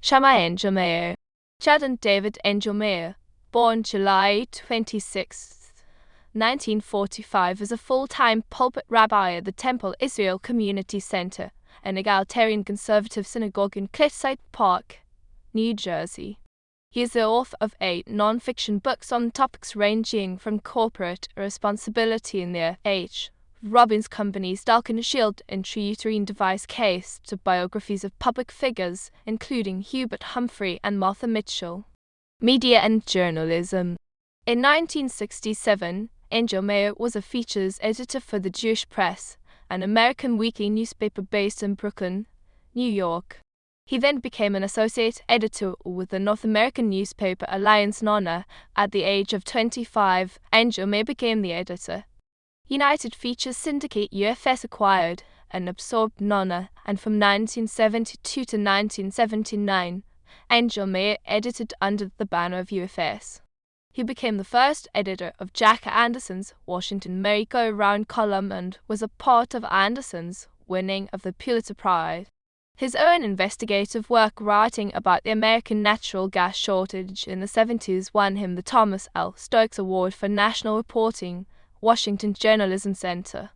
Shammai Engelmayer. Sheldon David Engelmayer, born July 26, 1945, is a full-time pulpit rabbi at the Temple Israel Community Center, an egalitarian conservative synagogue in Cliffside Park, New Jersey. He is the author of 8 nonfiction books on topics ranging from corporate responsibility in the Robbins Company's Dalkon Shield intrauterine device case to biographies of public figures, including Hubert, Humphrey, and Martha Mitchell. Media and journalism. In 1967, Engelmayer was a features editor for the Jewish Press, an American weekly newspaper based in Brooklyn, New York. He then became an associate editor with the North American newspaper Alliance Nona. At the age of 25, Engelmayer became the editor. United Features Syndicate UFS acquired and absorbed Nona, and from 1972 to 1979, Engelmayer edited under the banner of UFS. He became the first editor of Jack Anderson's Washington Merry-Go-Round column and was a part of Anderson's winning of the Pulitzer Prize. His own investigative work writing about the American natural gas shortage in the 70s won him the Thomas L. Stokes Award for National Reporting, Washington Journalism Center.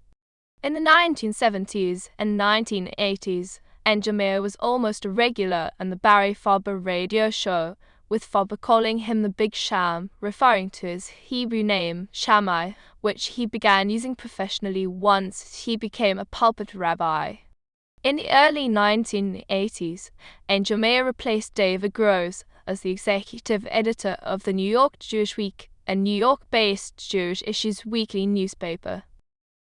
In the 1970s and 1980s, Engelmayer was almost a regular on the Barry Farber radio show, with Farber calling him the Big Sham, referring to his Hebrew name, Shammai, which he began using professionally once he became a pulpit rabbi. In the early 1980s, Engelmayer replaced David Gross as the executive editor of the New York Jewish Week, a New York-based Jewish issues weekly newspaper.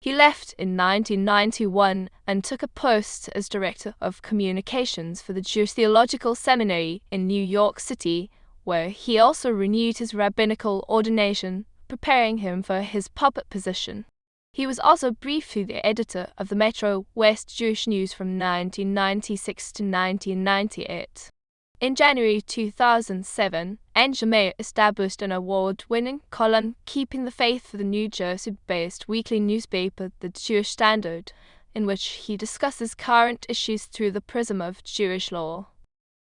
He left in 1991 and took a post as director of communications for the Jewish Theological Seminary in New York City, where he also renewed his rabbinical ordination, preparing him for his pulpit position. He was also briefly the editor of the Metro West Jewish News from 1996 to 1998. In January 2007, Engelmayer established an award-winning column, Keeping the Faith, for the New Jersey-based weekly newspaper The Jewish Standard, in which he discusses current issues through the prism of Jewish law.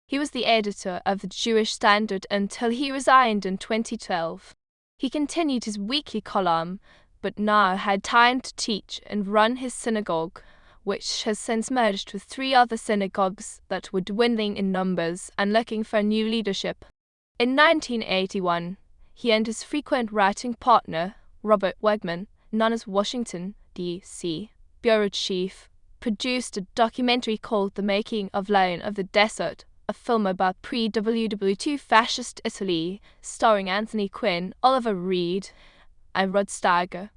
He was the editor of the Jewish Standard until he resigned in 2012. He continued his weekly column, but now had time to teach and run his synagogue, which has since merged with 3 other synagogues that were dwindling in numbers and looking for new leadership. In 1981, he and his frequent writing partner, Robert Wegman, known as Washington, D.C. bureau chief, produced a documentary called The Making of Lion of the Desert, a film about pre-World War II fascist Italy, starring Anthony Quinn, Oliver Reed, and Rod Steiger.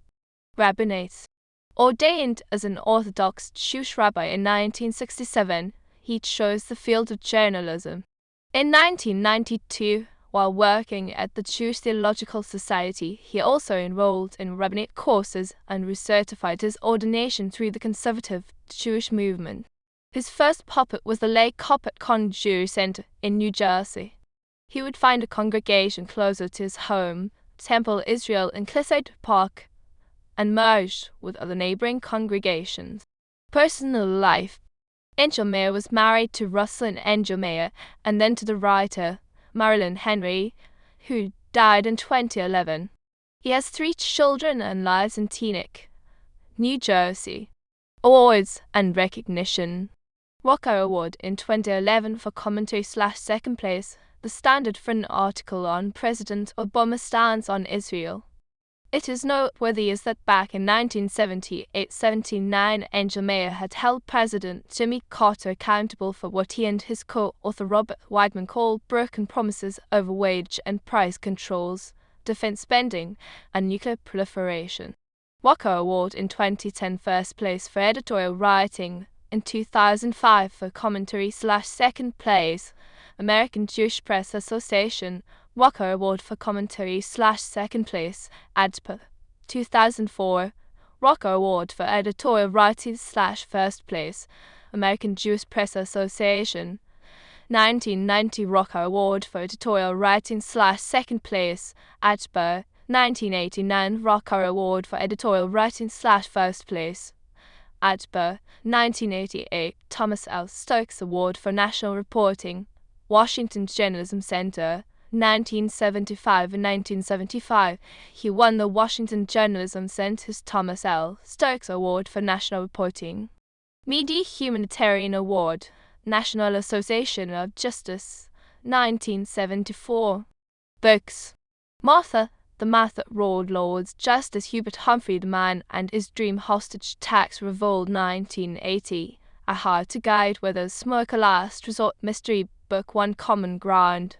Rabbinate. Ordained as an Orthodox Jewish rabbi in 1967, he chose the field of journalism. In 1992, while working at the Jewish Theological Society, he also enrolled in rabbinate courses and recertified his ordination through the conservative Jewish movement. His first pulpit was the Lake Coppercon Jewish Center in New Jersey. He would find a congregation closer to his home, Temple Israel in Cliffside Park, and merged with other neighboring congregations. Personal life. Engelmayer was married to Rosalind Engelmayer and then to the writer Marilyn Henry, who died in 2011. He has 3 children and lives in Teaneck, New Jersey. Awards and recognition. Walker Award in 2011 for commentary/second place, The Standard, for an article on President Obama's stance on Israel. It is noteworthy is that back in 1978-79, Engelmayer had held President Jimmy Carter accountable for what he and his co-author Robert Wegman called broken promises over wage and price controls, defense spending, and nuclear proliferation. Walker Award in 2010, first place for editorial writing, in 2005 for commentary/second place, American Jewish Press Association, Walker Award for commentary/second place, ADPA, 2004, Walker Award for editorial writing/first place, American Jewish Press Association, 1990 Walker Award for editorial writing/second place, ADPA, 1989 Walker Award for editorial writing/first place, ADPA, 1988 Thomas L. Stokes Award for national reporting, Washington Journalism Center, 1975 and 1975. He won the Washington Journalism Center's Thomas L. Stokes Award for National Reporting. Media Humanitarian Award, National Association of Justice, 1974. Books. Martha, The Math That Ruled Lords, Justice Hubert, Humphrey the Man and His Dream Hostage Tax Revolt, 1980. A How to Guide Whether Smoke a Last Resort Mystery Book 1 Common Ground.